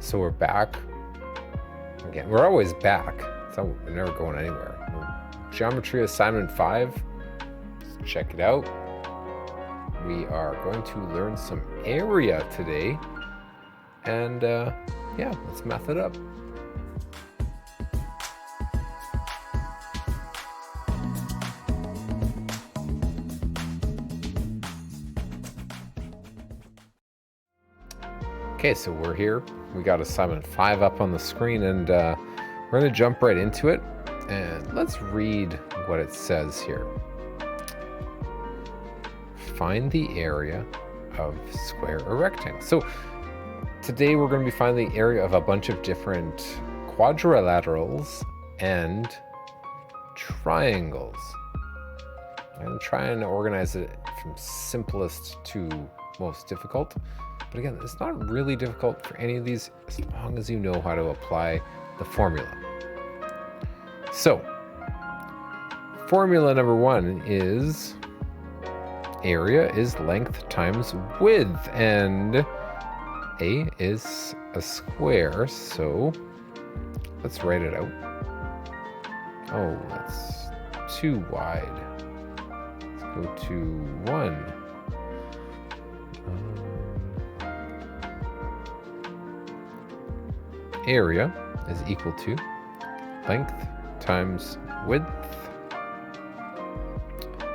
So we're back. Again, we're always back. So we're never going anywhere. Geometry assignment 5. Let's check it out. We are going to learn some area today. And yeah, let's math it up. Okay, so we're here. We got assignment 5 up on the screen, and we're going to jump right into it. And let's read what it says here. Find the area of square or rectangle. So today we're going to be finding the area of a bunch of different quadrilaterals and triangles. I'm going to try and organize it from simplest to most difficult. But again, it's not really difficult for any of these as long as you know how to apply the formula. So, formula number 1 is area is length times width, and A is a square, so let's write it out. Oh, that's too wide. Let's go to 1. Area is equal to length times width.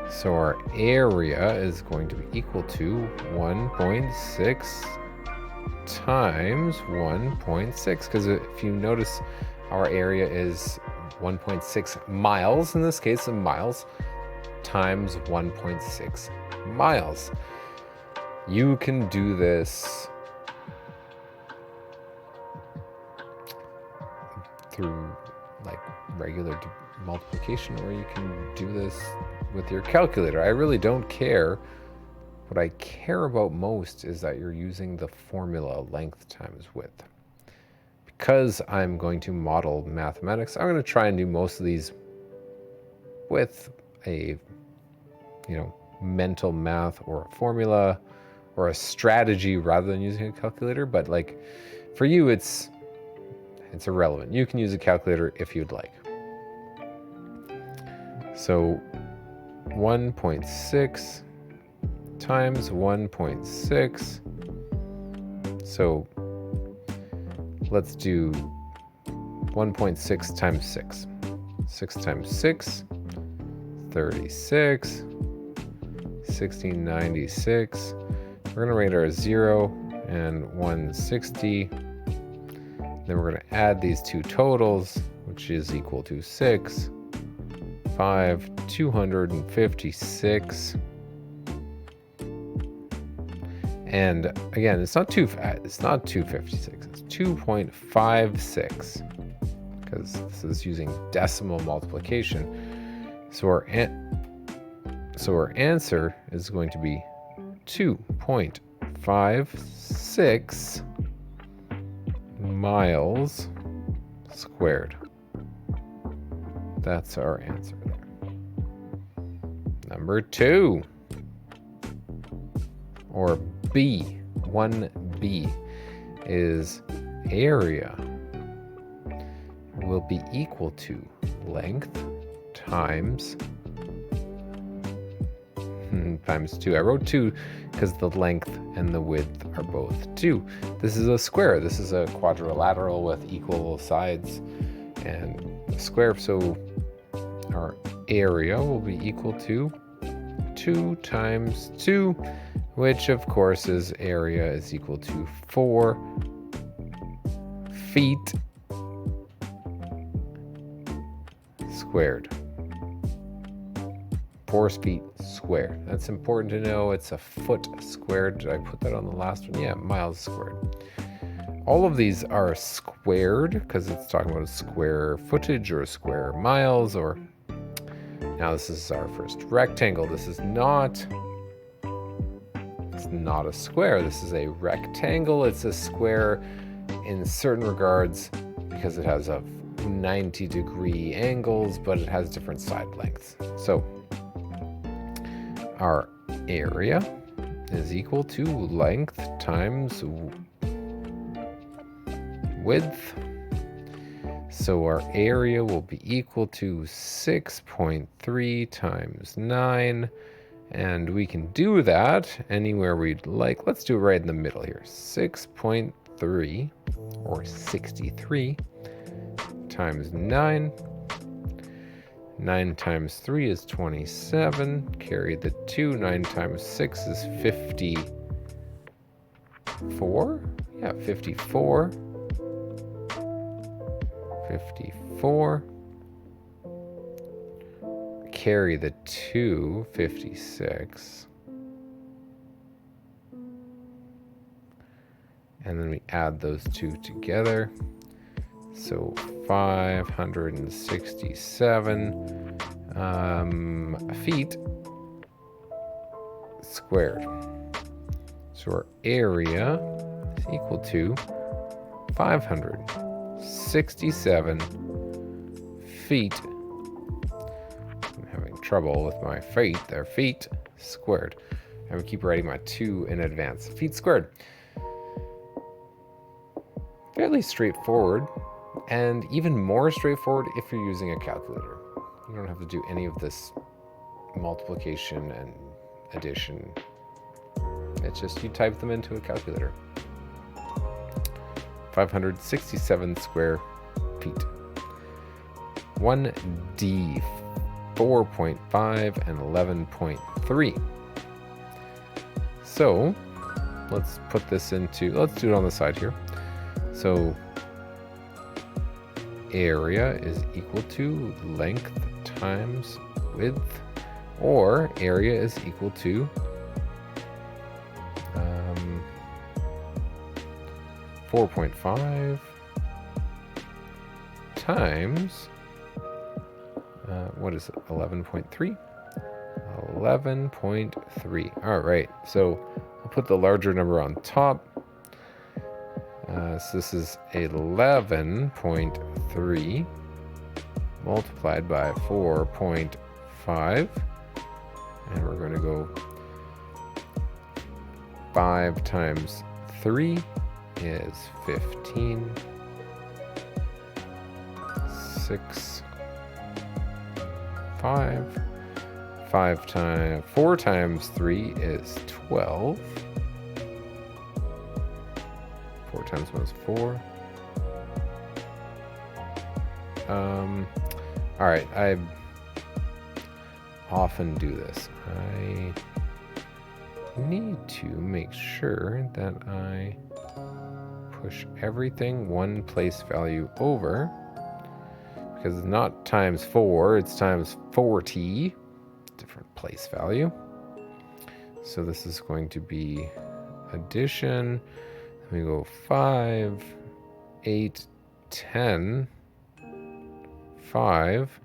So our area is going to be equal to 1.6 times 1.6, because if you notice, our area is 1.6 miles, in this case, of miles, times 1.6 miles. You can do this through like regular multiplication, or you can do this with your calculator. I really don't care. What I care about most is that you're using the formula length times width. Because I'm going to model mathematics, I'm going to try and do most of these with a, mental math or a formula or a strategy rather than using a calculator. But like for you, it's irrelevant. You can use a calculator if you'd like. So 1.6 times 1.6. So let's do 1.6 times 6. 6 times 6, 36. 1696. We're going to write our 0 and 160. Then we're going to add these two totals, which is equal to 6, 5, 256. And again, it's not 256, it's 2.56, because this is using decimal multiplication. So our answer is going to be 2.56 miles squared. That's our answer there. Number 2, or B, 1B, is area will be equal to length times 2. I wrote 2 because the length and the width are both 2. This is a square. This is a quadrilateral with equal sides and a square. So our area will be equal to 2 times 2, which of course is area is equal to 4 feet squared. 4 feet squared. That's important to know. It's a foot squared. Did I put that on the last one? Yeah, miles squared. All of these are squared because it's talking about a square footage or square miles. Or now this is our first rectangle. This is not. It's not a square. This is a rectangle. It's a square in certain regards because it has a 90-degree angles, but it has different side lengths. So our area is equal to length times width. So our area will be equal to 6.3 times 9. And we can do that anywhere we'd like. Let's do it right in the middle here. 6.3 or 63 times 9. 9 times 3 is 27. Carry the 2. 9 times 6 is 54. Yeah, 54. 54. Carry the 2, 56. And then we add those two together. So 567 feet squared. So our area is equal to 567 feet. I'm having trouble with my feet. They're feet squared. I would keep writing my 2 in advance. Feet squared. Fairly straightforward, and even more straightforward if you're using a calculator. You don't have to do any of this multiplication and addition. It's just you type them into a calculator. 567 square feet. 1D, 4.5 and 11.3. So let's put this into, let's do it on the side here. So area is equal to length times width, or area is equal to 4.5 times, what is it, 11.3? 11.3. All right, so I'll put the larger number on top. So this is 11.3 multiplied by 4.5. And we're going to go 5 times 3 is 15. 6, 5. 4 times 3 is 12. 4 times 1 is 4. All right, I often do this. I need to make sure that I push everything one place value over, because it's not times 4, it's times 40, different place value. So this is going to be addition. We go 5, 8, 10, 5,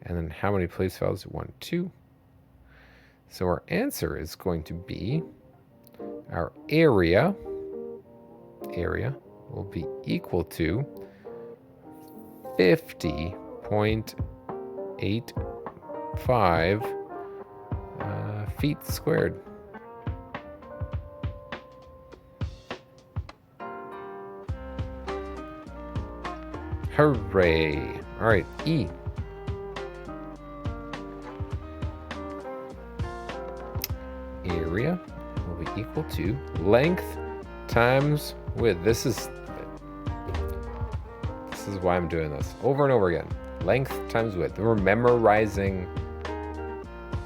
and then how many place values? 1, 2. So our answer is going to be our area will be equal to 50.85 feet squared. Hooray! All right, E. Area will be equal to length times width. This is why I'm doing this over and over again. Length times width. We're memorizing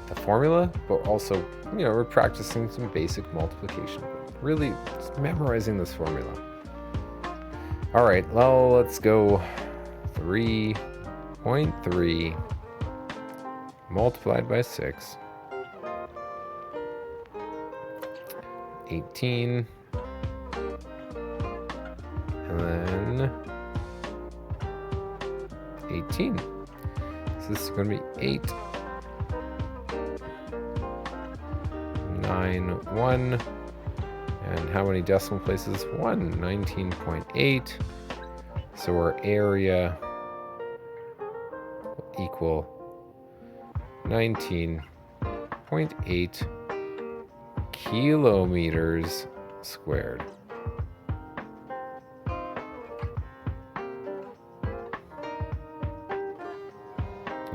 the formula, but also, we're practicing some basic multiplication. Really, just memorizing this formula. All right, well, let's go 3.3 multiplied by 6. 18. And then 18. So this is going to be 8. 9, 1. And how many decimal places? 1. 19.8. So our area will equal 19.8 kilometers squared.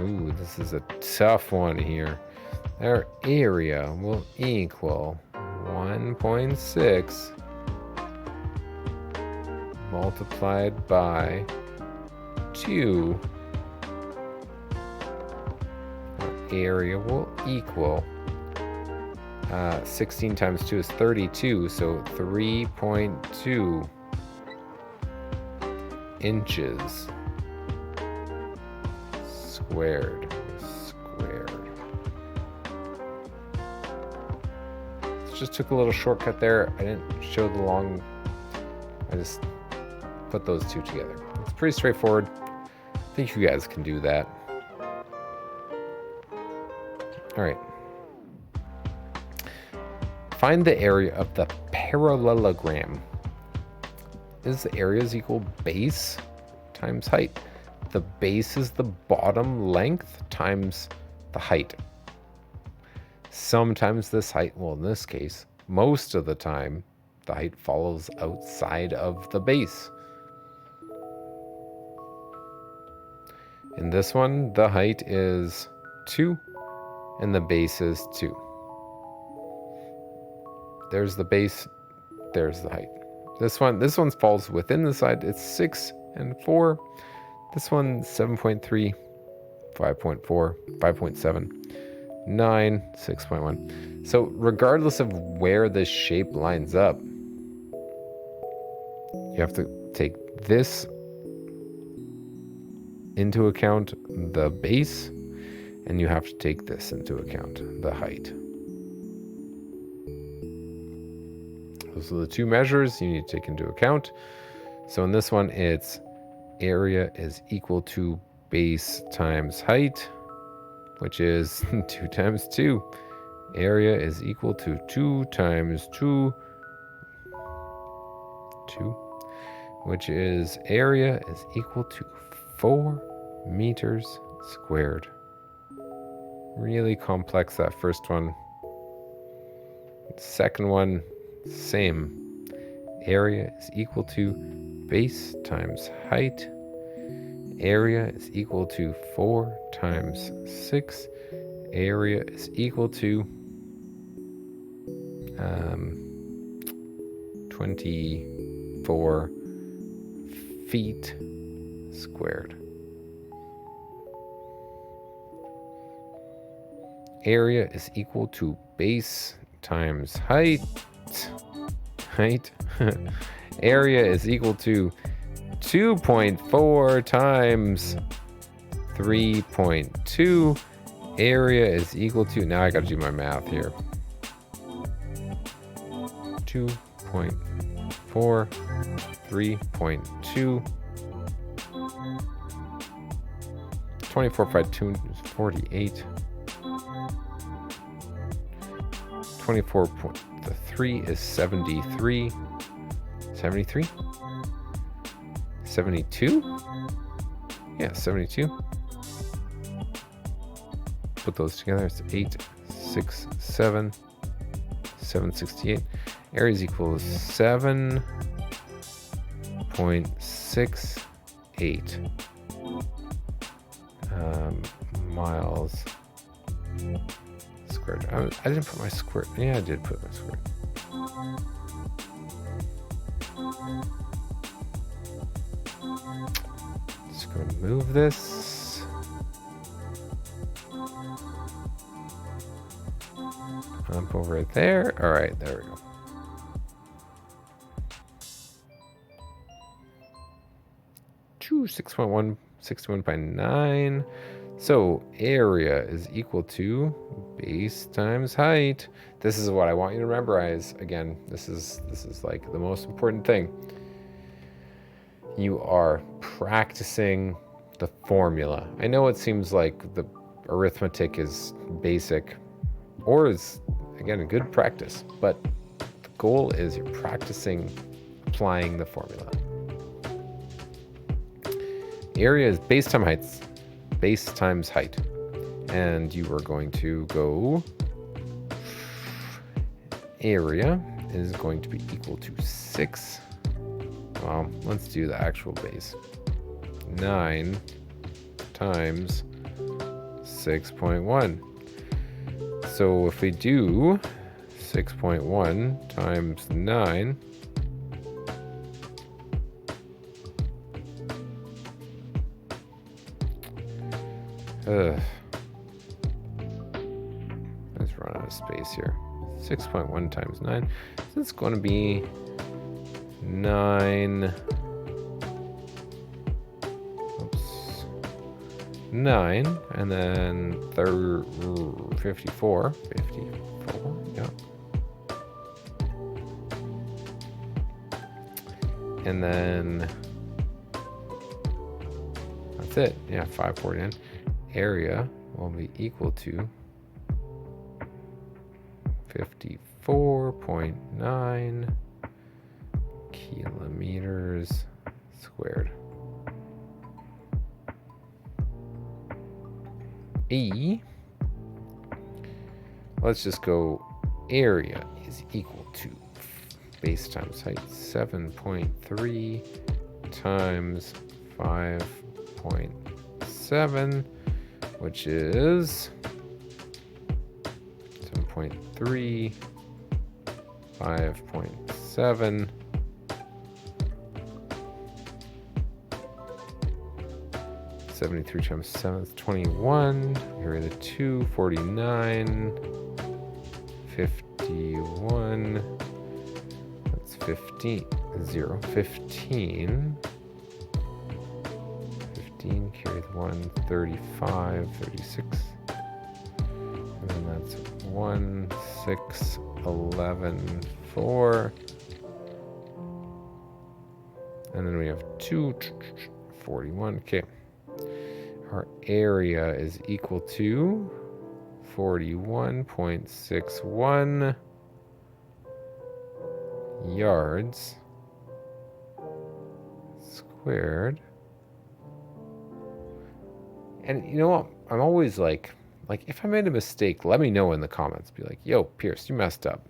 Ooh, this is a tough one here. Our area will equal 1.6 multiplied by 2. Our area will equal 16 times 2 is 32, so 3.2 inches squared. Just took a little shortcut there. I didn't show the long, I just put those two together. It's pretty straightforward. I think you guys can do that. All right. Find the area of the parallelogram. Is the areas equal base times height? The base is the bottom length times the height. Sometimes this height, well, in this case, most of the time, the height falls outside of the base. In this one, the height is 2 and the base is 2. There's the base, there's the height. This one falls within the side. It's 6 and 4. This one 7.3, 5.4, 5.7. 9, 6.1. So regardless of where this shape lines up, you have to take this into account, the base, and you have to take this into account, the height. Those are the two measures you need to take into account. So in this one, it's area is equal to base times height, which is 2 times 2. Area is equal to 2 times 2, which is area is equal to 4 meters squared. Really complex, that first one. Second one, same. Area is equal to base times height. Area is equal to 4 times 6. Area is equal to 24 feet squared. Area is equal to base times height. Area is equal to 2.4 times 3.2. Area is equal to, now I gotta do my math here. 2.4, 3.2. 24 by 2 is 48. 24.3 is 73. 73? 72? Yeah, 72. Put those together, it's 8, 6, 7, 768. Area is equal to 7.68 miles squared. I didn't put my square. Yeah, I did put my square. Just gonna move this. Up over there. All right, there we go. Two 6.1, 61 by 9. So area is equal to base times height. This is what I want you to memorize. Again, this is like the most important thing. You are practicing the formula. I know it seems like the arithmetic is basic, or is, again, a good practice, but the goal is you're practicing applying the formula. Area is base times height. Base times height. And you are going to go, area is going to be equal to 6. Well, let's do the actual base. 9 times 6.1. So if we do 6.1 times 9, let's run out of space here. 6.1 times 9, so it's going to be 9. Oops. 9, and then 54. 54, yeah. And then that's it. Yeah, 549. Area will be equal to 54.9 kilometers squared. Let's just go area is equal to base times height, 7.3 times 5.7, which is 7.3, 5.7, times 7 is 21. Here are the 2, 49, 51. That's 15, 0, 15. 15, carry the 1, 35, 36. And then that's 1, 6, 11, 4. And then we have 2, 41. Okay. Our area is equal to 41.61 yards squared. And you know what? I'm always like if I made a mistake, let me know in the comments. Be like, yo, Pierce, you messed up.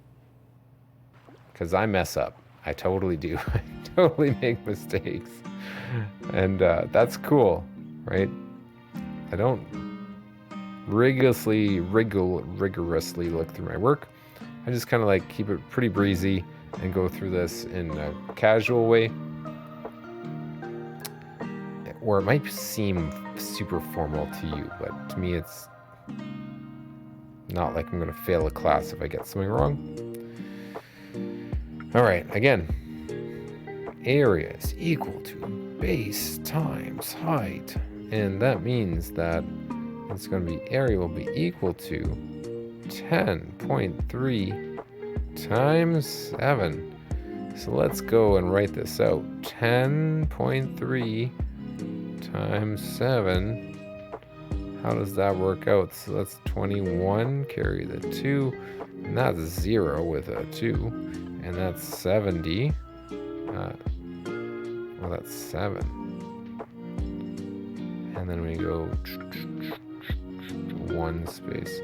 Because I mess up. I totally do. I totally make mistakes. And that's cool, right? I don't rigorously look through my work. I just kind of like keep it pretty breezy and go through this in a casual way. Or it might seem super formal to you, but to me it's not like I'm going to fail a class if I get something wrong. All right, again, area is equal to base times height. And that means that it's going to be area will be equal to 10.3 times 7. So let's go and write this out. 10.3 times 7. How does that work out? So that's 21, carry the 2, and that's 0 with a 2, and that's 70. Well, that's 7. And then we go 1 space.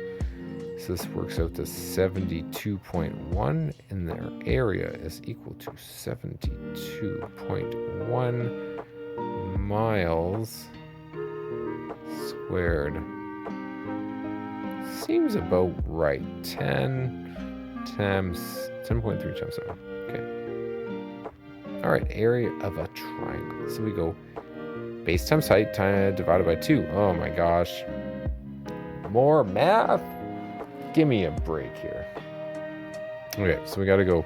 So this works out to 72.1, and their area is equal to 72.1 miles squared. Seems about right. 10.3 times 7. Okay. All right, area of a triangle. So we go base times height divided by 2. Oh my gosh. More math? Give me a break here. Okay, so we got to go.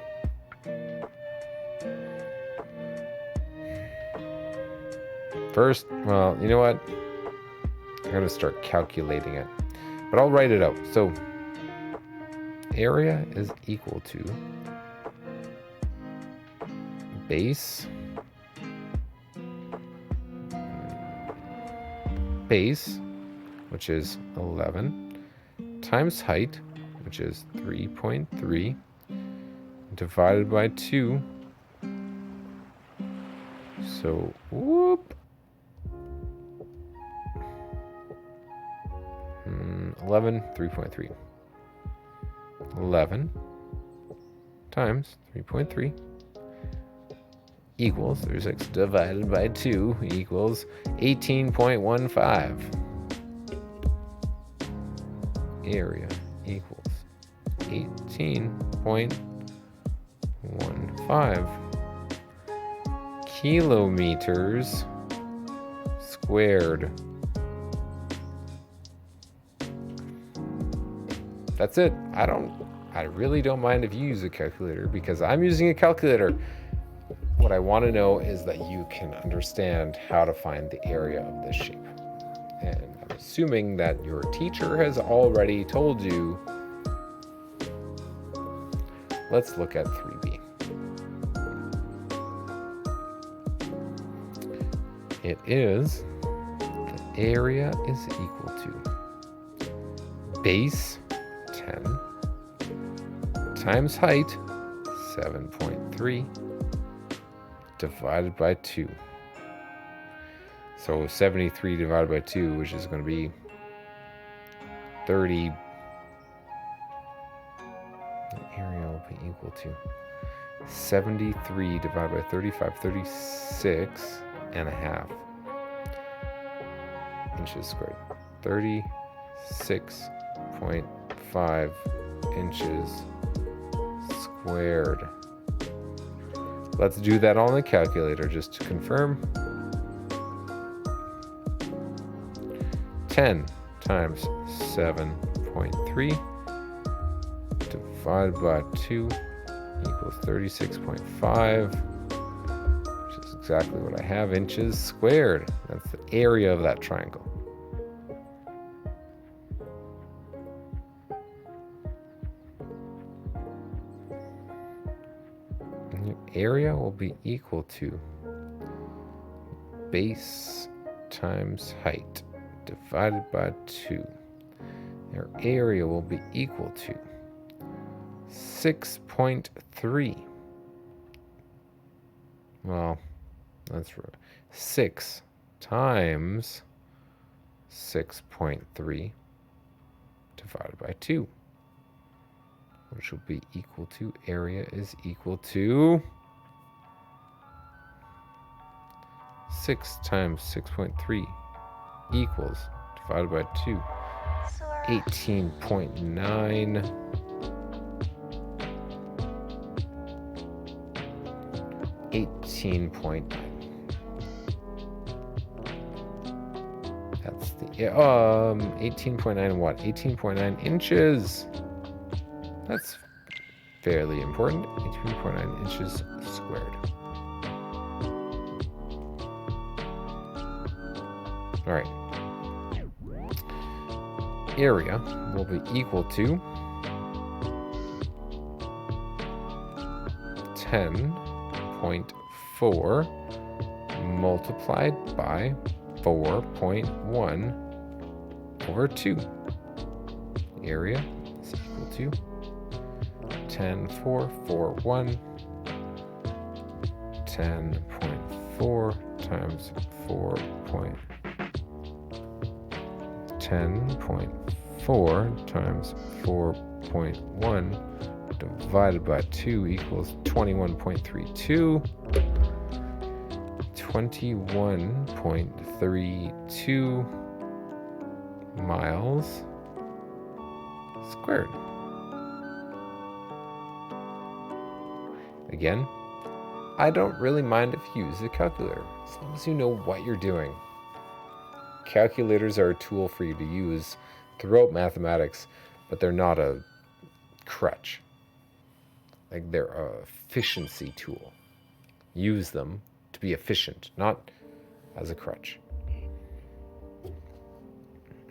First, well, you know what? I'm going to start calculating it. But I'll write it out. So, area is equal to base, which is 11, times height, which is 3.3, divided by 2. So, whoop. 11, 3.3. 11 times 3.3 equals 36 divided by 2 equals 18.15. area equals 18.15 kilometers squared. That's it. I really don't mind if you use a calculator because I'm using a calculator. What I want to know is that you can understand how to find the area of this shape. And I'm assuming that your teacher has already told you. Let's look at 3b. It is, the area is equal to base 10 times height 7.3 divided by 2. So 73 divided by 2, which is going to be 30. The area will be equal to 73 divided by 35, 36 and a half inches squared. 36.5 inches squared. Let's do that on the calculator just to confirm. 10 times 7.3 divided by 2 equals 36.5, which is exactly what I have, inches squared. That's the area of that triangle. And the area will be equal to base times height divided by 2. Our area will be equal to 6.3. Well, that's right. 6 times 6.3 divided by 2, which will be equal to, area is equal to 6 times 6.3 equals, divided by 2, 18.9. 18.9. That's the 18.9 what? 18.9 inches. That's fairly important. 18.9 inches squared. All right. Area will be equal to 10.4 multiplied by 4.1 over 2. Area is equal to 10.441. 10.4 times 10.4 times 4.1 divided by 2 equals 21.32. 21.32 miles squared. Again, I don't really mind if you use a calculator, as long as you know what you're doing. Calculators are a tool for you to use throughout mathematics, but they're not a crutch. Like, they're an efficiency tool. Use them to be efficient, not as a crutch.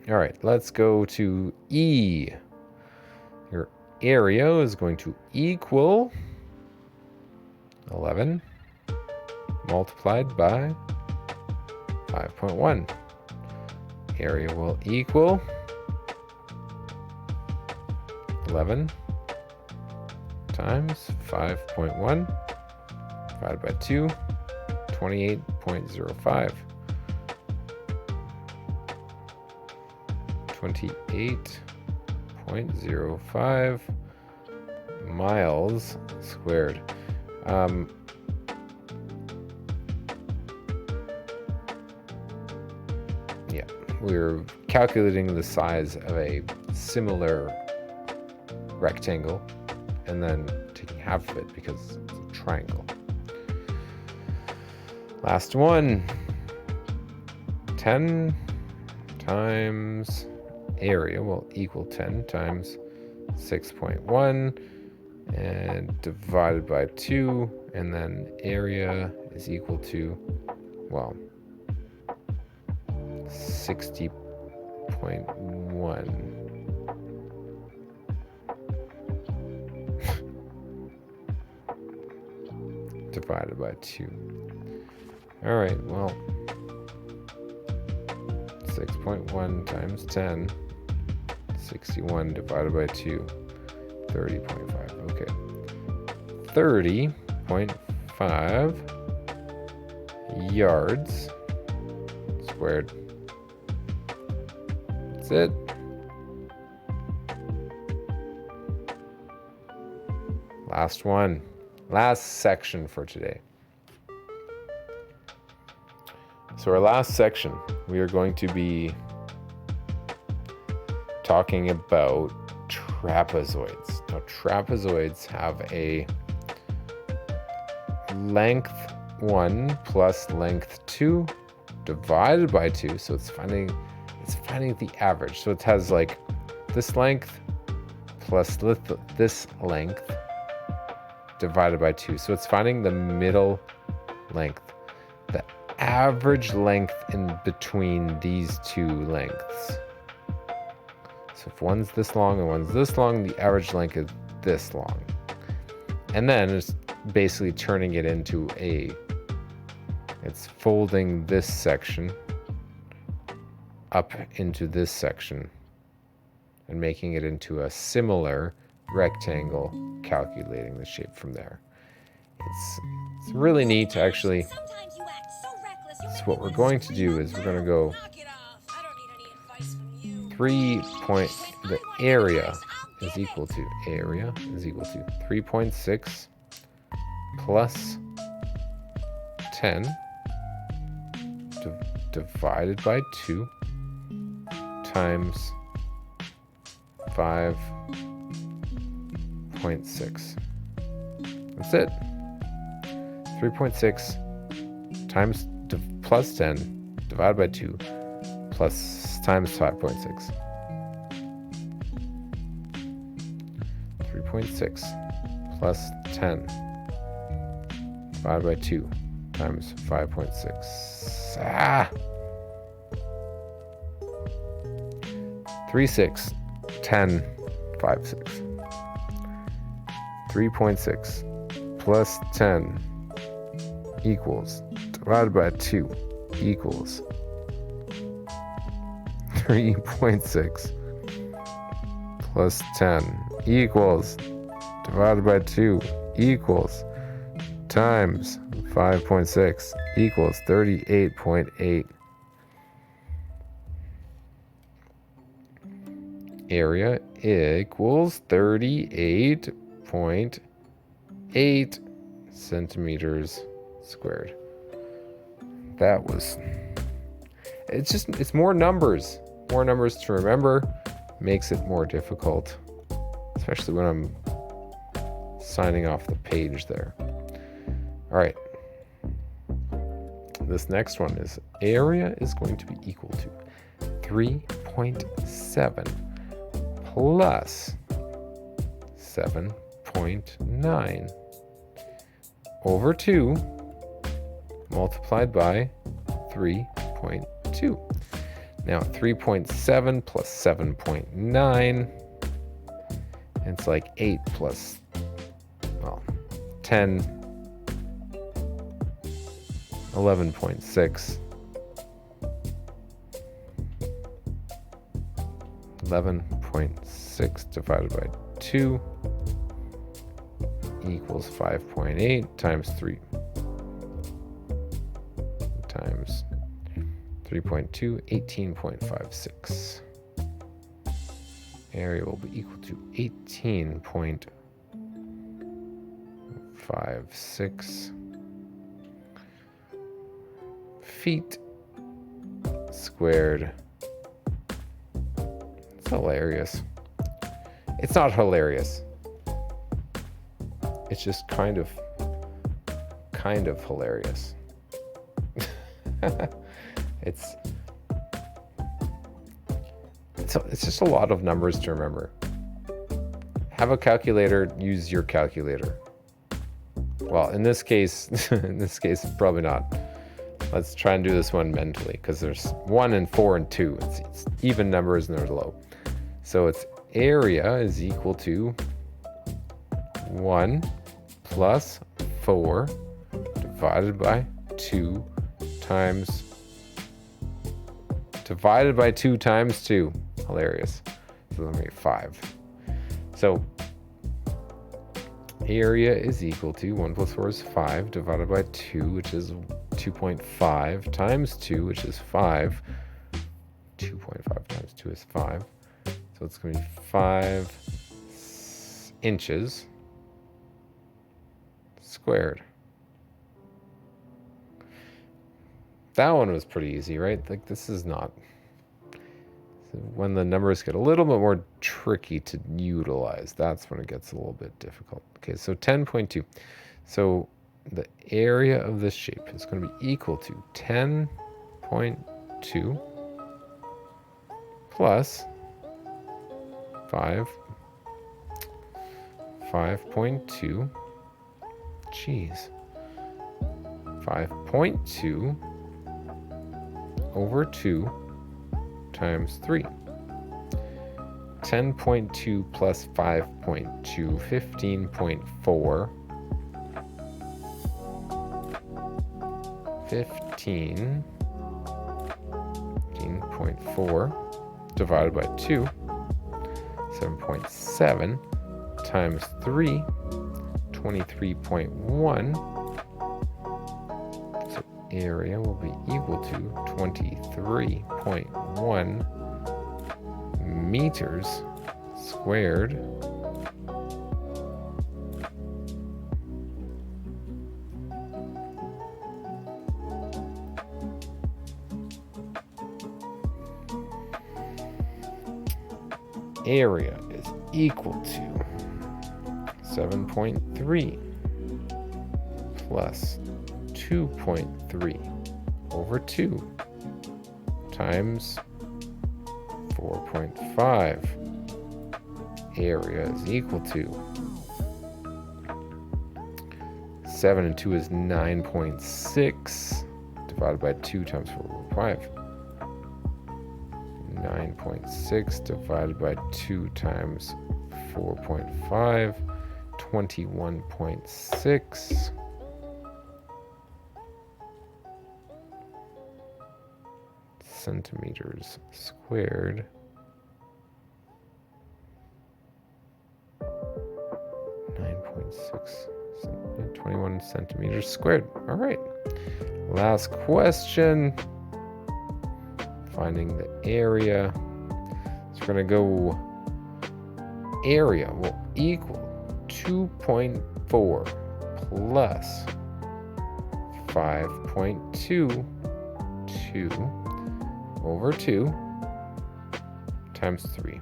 All right, let's go to E. Your area is going to equal 11 multiplied by 5.1. Area will equal 11 times 5.1 divided by 2, 28.05. 28.05 miles squared. Yeah, we're calculating the size of a similar rectangle, and then taking half of it because it's a triangle. Last one. 10 times area will equal 10 times 6.1 and divided by 2, and then area is equal to, well, 60.1. divided by 2. All right, well, 6.1 times 10, 61 divided by 2, 30.5. Okay, 30.5 yards squared. That's it. Last one. Last section for today. So our last section, we are going to be talking about trapezoids. Now, trapezoids have a length 1 plus length 2 divided by 2. So it's finding the average. So it has like this length plus this length divided by 2. So it's finding the middle length, the average length in between these two lengths. So if one's this long and one's this long, the average length is this long. And then it's basically turning it into it's folding this section up into this section and making it into a similar rectangle, calculating the shape from there. It's really neat, actually. So what we're going to do is we're going to go the area is equal to 3.6 plus 10 divided by 2 times 5.6. That's it. 3.6 times plus 10 divided by 2 plus times 5.6. 3.6 plus 10 divided by 2 times 5.6. 3, 6, 10, 5, 6. 3.6 plus 10 equals, divided by 2 equals 3.6 plus 10 equals, divided by 2 equals, times 5.6 equals 38.8. Area equals 38.8 centimeters squared. It's more numbers. More numbers to remember makes it more difficult, especially when I'm signing off the page there. All right. This next one is area is going to be equal to 3.7 plus 7.9 over 2 multiplied by 3.2. Now 3.7 plus 7.9, it's like 8 plus, well, 10, 11.6. 11.6 divided by 2 equals 5.8 times 3 times 3.2, 18.56. Area will be equal to 18.56 feet squared. It's hilarious. It's not hilarious. It's just kind of hilarious. It's just a lot of numbers to remember. Have a calculator, use your calculator. Well, in this case, probably not. Let's try and do this one mentally, because there's 1 and 4 and 2. It's even numbers and they're low. So it's area is equal to 1 plus 4 divided by 2 times 2. Hilarious. So let me get 5. So area is equal to 1 plus 4 is 5 divided by 2, which is 2.5 times 2, which is 5. 2.5 times 2 is 5. So it's going to be 5 inches squared. That one was pretty easy, right? Like, this is not. When the numbers get a little bit more tricky to utilize, that's when it gets a little bit difficult. Okay, so 10.2. So the area of this shape is going to be equal to 10.2 plus 5.2. Jeez. 5.2 over 2 times 3. 10.2 plus 5.2, 15.4. 15.4 divided by 2, 7.7 times 3, 23.1. So area will be equal to 23.1 meters squared. Area is equal to 7.3 plus 2.3 over 2 times 4.5. Area is equal to 7 and 2 is 9.6 divided by 2 times 4.5. 9.6 divided by 2 times 4.5, 21.6. Centimeters squared. 9.6, 21 centimeters squared. All right. Last question. Finding the area. So we're going to go area will equal 2.4 plus 5.2 over 2 times 3.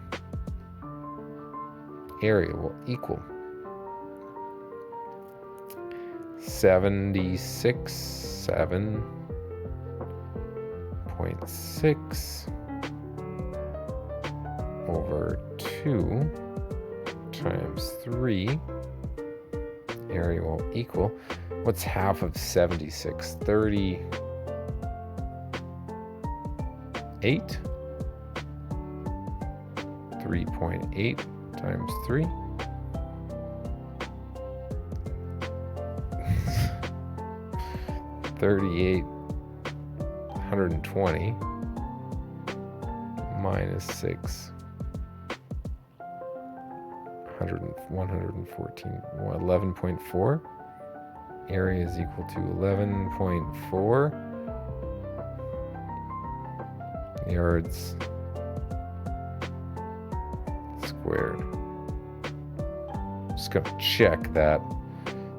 Area will equal 7.6 over 2 times 3. Area will equal, what's half of 76? 38? 3.8 times 3. 3,820 minus 6. 114. 11.4. Area is equal to 11.4 yards squared. Just gonna check that.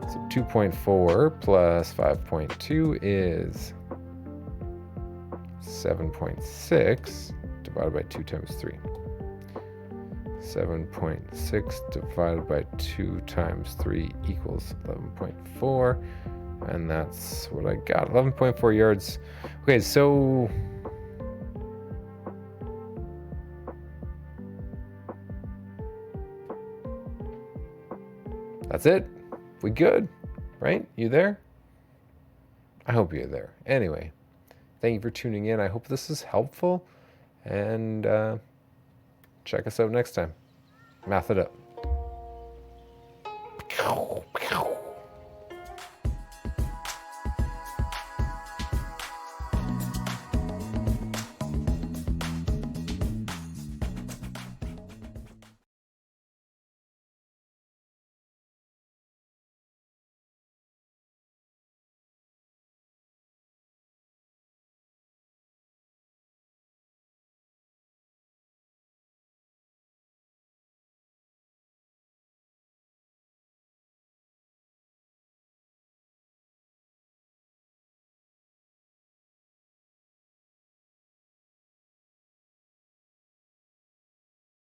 So 2.4 plus 5.2 is 7.6 divided by 2 times 3. 7.6 divided by 2 times 3 equals 11.4. And that's what I got, 11.4 yards. Okay, so that's it. We good, right? You there? I hope you're there. Anyway, thank you for tuning in. I hope this is helpful. And check us out next time. Math it up.